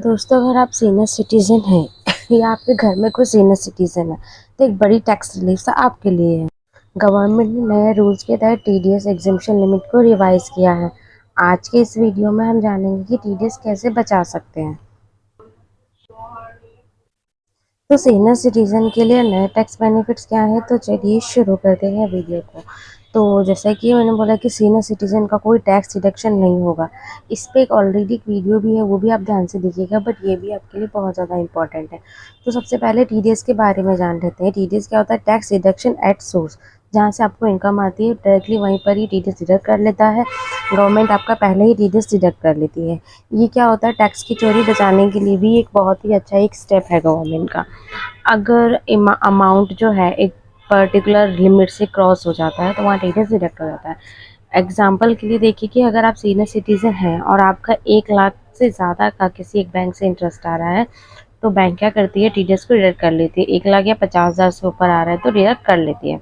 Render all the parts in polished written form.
दोस्तों, अगर आप सीनियर सिटीजन हैं या आपके घर में कोई सीनियर सिटीजन है तो एक बड़ी टैक्स रिलीफ आपके लिए है। गवर्नमेंट ने नए रूल्स के तहत टीडीएस एग्जेम्पशन लिमिट को रिवाइज किया है। आज के इस वीडियो में हम जानेंगे कि टीडीएस कैसे बचा सकते हैं। तो सीनियर सिटीजन के लिए नए टैक्स बेनिफिट्स क्या है, तो चलिए शुरू करते हैं वीडियो को। तो जैसा कि मैंने बोला कि सीनियर सिटीजन का कोई टैक्स डिडक्शन नहीं होगा। इस पे एक ऑलरेडी एक वीडियो भी है, वो भी आप ध्यान से देखिएगा, बट ये भी आपके लिए बहुत ज़्यादा इंपॉर्टेंट है। तो सबसे पहले टीडीएस के बारे में जान लेते हैं। टीडीएस क्या होता है? Tax deduction at source. जहाँ से आपको इनकम आती है डायरेक्टली वहीं पर ही टीडीएस डिडक्ट कर लेता है। गवर्नमेंट आपका पहले ही टीडीएस डिडक्ट कर लेती है। ये क्या होता है? टैक्स की चोरी बचाने के लिए भी एक बहुत ही अच्छा एक स्टेप है गवर्नमेंट का। अगर अमाउंट जो है एक पर्टिकुलर लिमिट से क्रॉस हो जाता है तो वहाँ टीडीएस डिडक्ट हो जाता है। एग्जाम्पल के लिए देखिए कि अगर आप सीनियर सिटीजन हैं और आपका 1 लाख से ज़्यादा का किसी एक बैंक से इंटरेस्ट आ रहा है तो बैंक क्या करती है? टीडीएस को डिडक्ट कर लेती है। 1 लाख या 50,000 से ऊपर आ रहा है तो डिडक्ट कर लेती है।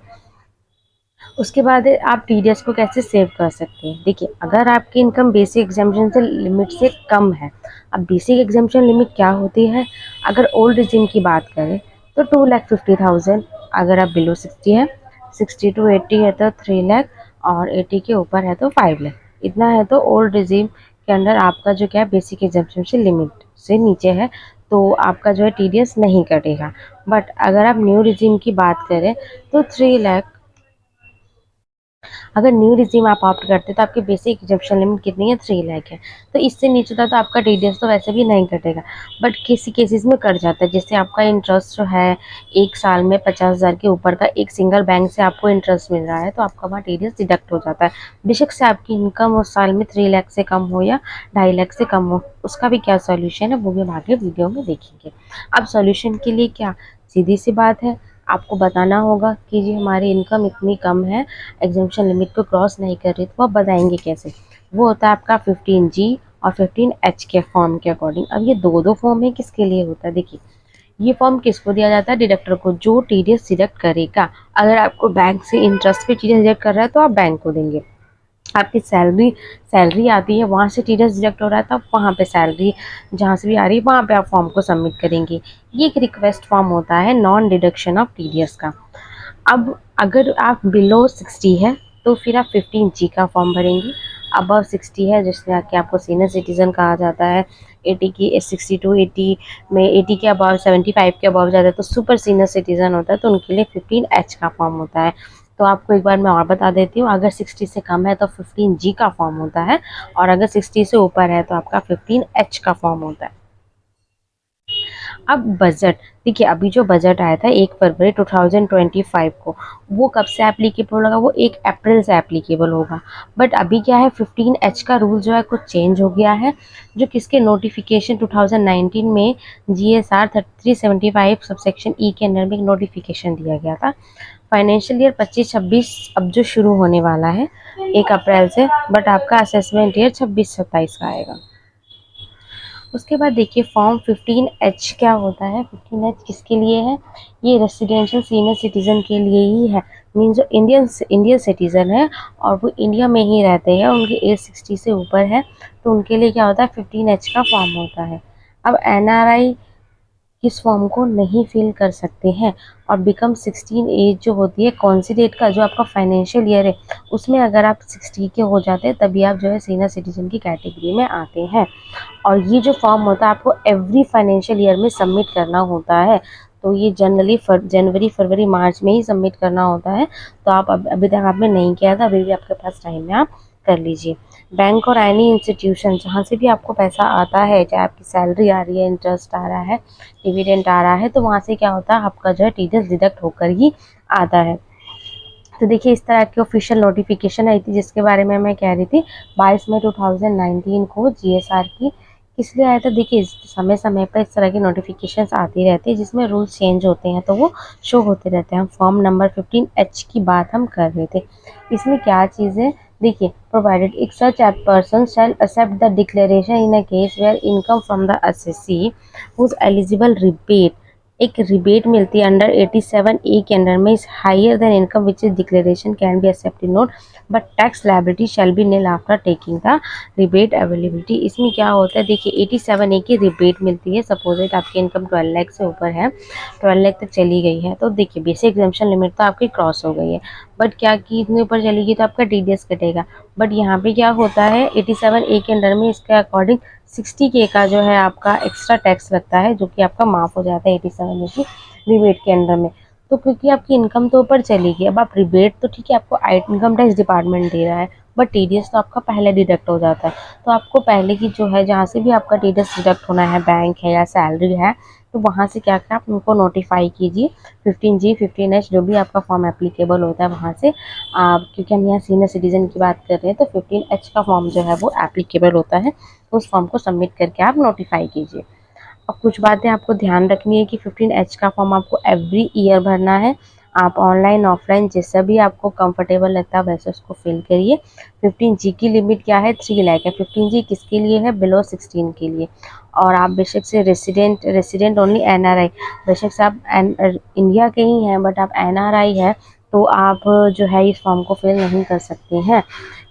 उसके बाद आप टीडीएस को कैसे सेव कर सकते हैं? देखिए, अगर आपकी इनकम बेसिक एग्जाम्पशन से लिमिट से कम है। अब बेसिक एग्जाम्पशन लिमिट क्या होती है? अगर ओल्ड रिजिम की बात करें तो 2,50,000। अगर आप बिलो 60 है, 60 to 80 है तो 3 लाख, और 80 के ऊपर है तो 5 लाख। इतना है तो ओल्ड रिजिम के अंदर आपका जो क्या है, बेसिक एग्जाम्पशन लिमिट से नीचे है तो आपका जो है टीडीएस नहीं कटेगा। बट अगर आप न्यू रिजिम की बात करें तो 3 लाख, अगर न्यू रिजीम आप ऑप्ट करते हैं तो आपकी बेसिक एग्जेम्पशन लिमिट कितनी है? 3 लाख है। तो इससे नीचे था तो आपका टीडीएस तो वैसे भी नहीं कटेगा, बट किसी केसेस में कट जाता है। जैसे आपका इंटरेस्ट जो है 1 साल में 50,000 के ऊपर का एक सिंगल बैंक से आपको इंटरेस्ट मिल रहा है तो आपका वहाँ टीडीएस डिडक्ट हो जाता है। बेशक से आपकी इनकम उस साल में 3 लाख से कम हो या 2.5 लाख से कम हो। उसका भी क्या सोल्यूशन है वो भी हम आगे वीडियो में देखेंगे। अब सोल्यूशन के लिए क्या, सीधी सी बात है, आपको बताना होगा कि जी हमारी इनकम इतनी कम है, एग्जाम्पशन लिमिट को क्रॉस नहीं कर रही, तो आप बताएंगे कैसे? वो होता है आपका 15G और 15H के फॉर्म के अकॉर्डिंग। अब ये दो दो फॉर्म है, किसके लिए होता है? देखिए, ये फॉर्म किसको दिया जाता है? डिडक्टर को, जो टीडीएस डिडक्ट करेगा। अगर आपको बैंक से इंटरेस्ट पे टीडीएस डिडक्ट कर रहा है तो आप बैंक को देंगे। आपकी सैलरी सैलरी आती है वहाँ से टीडीएस डिडक्ट हो रहा है, तब वहाँ पे सैलरी जहाँ से भी आ रही है वहाँ पे आप फॉर्म को सबमिट करेंगे। ये एक रिक्वेस्ट फॉर्म होता है नॉन डिडक्शन ऑफ टीडीएस का। अब अगर आप बिलो 60 है तो फिर आप 15G का फॉर्म भरेंगी। अबव 60 है जिसमें आके आपको सीनियर सिटीजन कहा जाता है। 80 की 60 टू 80 में 80 के अबव 75 के अबव जाता है तो सुपर सीनियर सिटीजन होता है, तो उनके लिए 15H का फॉर्म होता है। तो आपको एक बार मैं और बता देती हूँ, अगर 60 से कम है तो 15G का फॉर्म होता है, और अगर 60 से ऊपर है तो आपका 15H का फॉर्म होता है। अब बजट देखिए, अभी जो बजट आया था 1 फरवरी 2025 को, वो कब से एप्लीकेबल होगा? वो 1 अप्रैल से एप्लीकेबल होगा। बट अभी क्या है, 15H का रूल जो है कुछ चेंज हो गया है, जो किसके नोटिफिकेशन 2019 में GSR 3375 सबसेक्शन ई के अंदर में एक नोटिफिकेशन दिया गया था। फाइनेंशियल ईयर 25-26 अब जो शुरू होने वाला है 1 अप्रैल से, बट आपका असेसमेंट ईयर 26-27 का आएगा। उसके बाद देखिए, फॉर्म 15H क्या होता है? 15H किसके लिए है? ये रेसिडेंशियल सीनियर सिटीजन के लिए ही है। मीन्स जो इंडियन सिटीजन है और वो इंडिया में ही रहते हैं, उनकी एज 60 से ऊपर है, तो उनके लिए क्या होता है? 15H का फॉर्म होता है। अब NRI इस फॉर्म को नहीं फिल कर सकते हैं, और बिकम 16 एज जो होती है, कौन सी डेट का? जो आपका फाइनेंशियल ईयर है उसमें अगर आप 60 के हो जाते हैं तभी आप जो है सीनियर सिटीजन की कैटेगरी में आते हैं। और ये जो फॉर्म होता है आपको एवरी फाइनेंशियल ईयर में सबमिट करना होता है। तो ये जनवरी फरवरी मार्च में ही सबमिट करना होता है। तो आप अभी तक आपने नहीं किया था, अभी भी आपके पास टाइम है, आप कर लीजिए। बैंक और एनी इंस्टीट्यूशन जहाँ से भी आपको पैसा आता है, चाहे आपकी सैलरी आ रही है, इंटरेस्ट आ रहा है, डिविडेंड आ रहा है, तो वहाँ से क्या होता है, आपका जो है टीडीएस डिडक्ट होकर ही आता है। तो देखिए, इस तरह की ऑफिशियल नोटिफिकेशन आई थी जिसके बारे में मैं कह रही थी 22 मई 2019 को जीएसआर की। किस लिए आया था? देखिए, समय समय पर इस तरह की नोटिफिकेशंस आती रहती है जिसमें रूल्स चेंज होते हैं तो वो शो होते रहते हैं। हम फॉर्म नंबर 15H की बात हम कर रहे थे। इसमें क्या चीज़ है? देखिए, प्रोवाइडेड एक such person shall accept the declaration in a case where income from the assessee who's eligible rebate एक रिबेट मिलती है अंडर 87A के अंडर में, is higher than income which is declaration can be accepted not but tax liability shall be nil after taking the rebate availability. इसमें क्या होता है, देखिए 87A की रिबेट मिलती है। सपोज आपकी इनकम 12 लाख से ऊपर है, 12 लाख तक चली गई है, तो देखिए बेसिक एग्जाम्पशन लिमिट तो आपकी क्रॉस हो गई है, बट क्या कि इतने ऊपर चलेगी तो आपका टीडीएस कटेगा। बट यहाँ पे क्या होता है 87A के अंडर में इसके अकॉर्डिंग 60K का जो है आपका एक्स्ट्रा टैक्स लगता है, जो कि आपका माफ हो जाता है 87A की रिबेट के अंडर में। तो क्योंकि आपकी इनकम तो ऊपर चली गई, अब आप रिबेट तो ठीक है आपको इनकम टैक्स डिपार्टमेंट दे रहा है, बट टीडीएस तो आपका पहले डिडक्ट हो जाता है। तो आपको पहले की जो है जहाँ से भी आपका टीडीएस डिडक्ट होना है, बैंक है या सैलरी है, तो वहाँ से क्या क्या आप उनको नोटिफाई कीजिए। 15G 15H जो भी आपका फॉर्म एप्लीकेबल होता है वहाँ से आप, क्योंकि हम यहाँ सीनियर सिटीजन की बात कर रहे हैं, तो 15H का फॉर्म जो है वो एप्लीकेबल होता है, तो उस फॉर्म को सबमिट करके आप नोटिफाई कीजिए। अब कुछ बातें आपको ध्यान रखनी है कि 15H का फॉर्म आपको एवरी ईयर भरना है। आप ऑनलाइन ऑफलाइन जैसा भी आपको कंफर्टेबल लगता है वैसे उसको फिल करिए। 15G की लिमिट क्या है, 3 लाख है। 15G किसके लिए है, बिलो 16 के लिए। और आप बेशक से रेसिडेंट ओनली एनआरआई, बेशक से आप इंडिया के ही हैं बट आप एनआरआई है, तो आप जो है इस फॉर्म को फिल नहीं कर सकते हैं।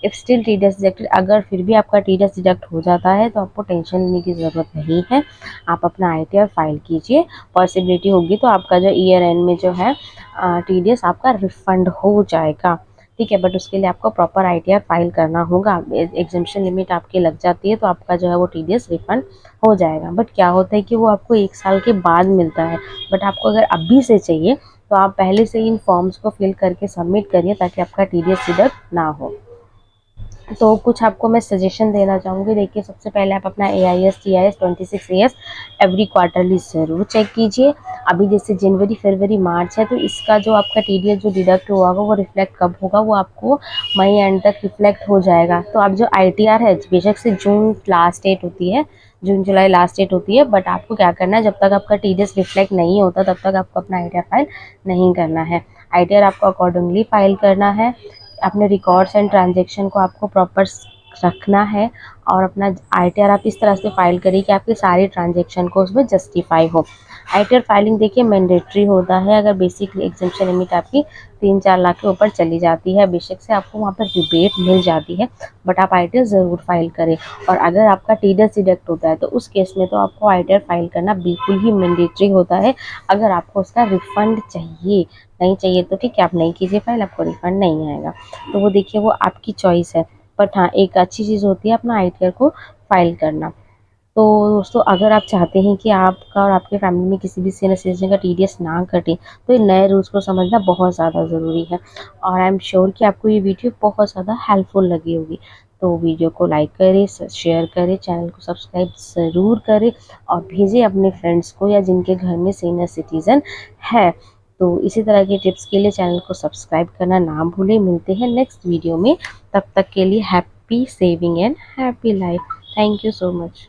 इफ स्टिल टीडीएस डिडक्टेड, अगर फिर भी आपका टीडीएस डिडक्ट हो जाता है तो आपको टेंशन लेने की ज़रूरत नहीं है। आप अपना आईटीआर फाइल कीजिए, पॉसिबिलिटी होगी तो आपका जो ईयर एंड में जो है टीडीएस आपका रिफंड हो जाएगा, ठीक है। बट उसके लिए आपको प्रॉपर आईटीआर फाइल करना होगा। एग्जाम्पशन लिमिट आपकी लग जाती है तो आपका जो है वो टीडीएस रिफंड हो जाएगा। बट क्या होता है कि वो आपको 1 साल के बाद मिलता है, बट आपको अगर अभी से चाहिए तो आप पहले से इन फॉर्म्स को फिल करके सबमिट करिए ताकि आपका टीडीएस डिडक्ट ना हो। तो कुछ आपको मैं सजेशन देना चाहूँगी। देखिए सबसे पहले आप अपना AIS TIS 26AS every quarterly ज़रूर चेक कीजिए। अभी जैसे जनवरी फरवरी मार्च है, तो इसका जो आपका टीडीएस जो डिडक्ट हुआ होगा वो रिफ्लेक्ट कब होगा, वो आपको मई एंड तक रिफ्लेक्ट हो जाएगा। तो आप जो ITR है बेशक से जून लास्ट डेट होती है, जून जुलाई लास्ट डेट होती है, बट आपको क्या करना है, जब तक आपका टीडीएस रिफ्लेक्ट नहीं होता तब तक आपको अपना ITR फाइल नहीं करना है। ITR आपको अकॉर्डिंगली फाइल करना है। अपने रिकॉर्ड्स एंड ट्रांजेक्शन को आपको प्रॉपर रखना है, और अपना आईटीआर आप इस तरह से फाइल करिए कि आपके सारे ट्रांजेक्शन को उसमें जस्टिफाई हो। आईटीआर फाइलिंग देखिए मैंडेटरी होता है अगर बेसिक एग्जाम्पशन लिमिट आपकी 3-4 लाख के ऊपर चली जाती है। बेशक से आपको वहाँ पर रिबेट मिल जाती है, बट आप आईटीआर ज़रूर फाइल करें। और अगर आपका टीडीएस डिडक्ट होता है तो उस केस में तो आपको आईटीआर फाइल करना बिल्कुल ही मैंडेटरी होता है। अगर आपको उसका रिफंड चाहिए, नहीं चाहिए तो ठीक है आप नहीं कीजिए फाइल, आपको रिफंड नहीं आएगा। तो वो देखिए वो आपकी चॉइस है। बट हाँ, एक अच्छी चीज़ होती है अपना आईटीआर को फाइल करना। तो दोस्तों अगर आप चाहते हैं कि आपका और आपके फैमिली में किसी भी सीनियर सिटीजन का टीडीएस ना कटे, तो इन नए रूल्स को समझना बहुत ज़्यादा ज़रूरी है। और आई एम श्योर कि आपको ये वीडियो बहुत ज़्यादा हेल्पफुल लगी होगी। तो वीडियो को लाइक करें, शेयर करें, चैनल को सब्सक्राइब ज़रूर करें, और भेजें अपने फ्रेंड्स को या जिनके घर में सीनियर सिटीज़न है। तो इसी तरह के टिप्स के लिए चैनल को सब्सक्राइब करना ना भूलें। मिलते हैं नेक्स्ट वीडियो में, तब तक के लिए happy saving and happy life. Thank you so much.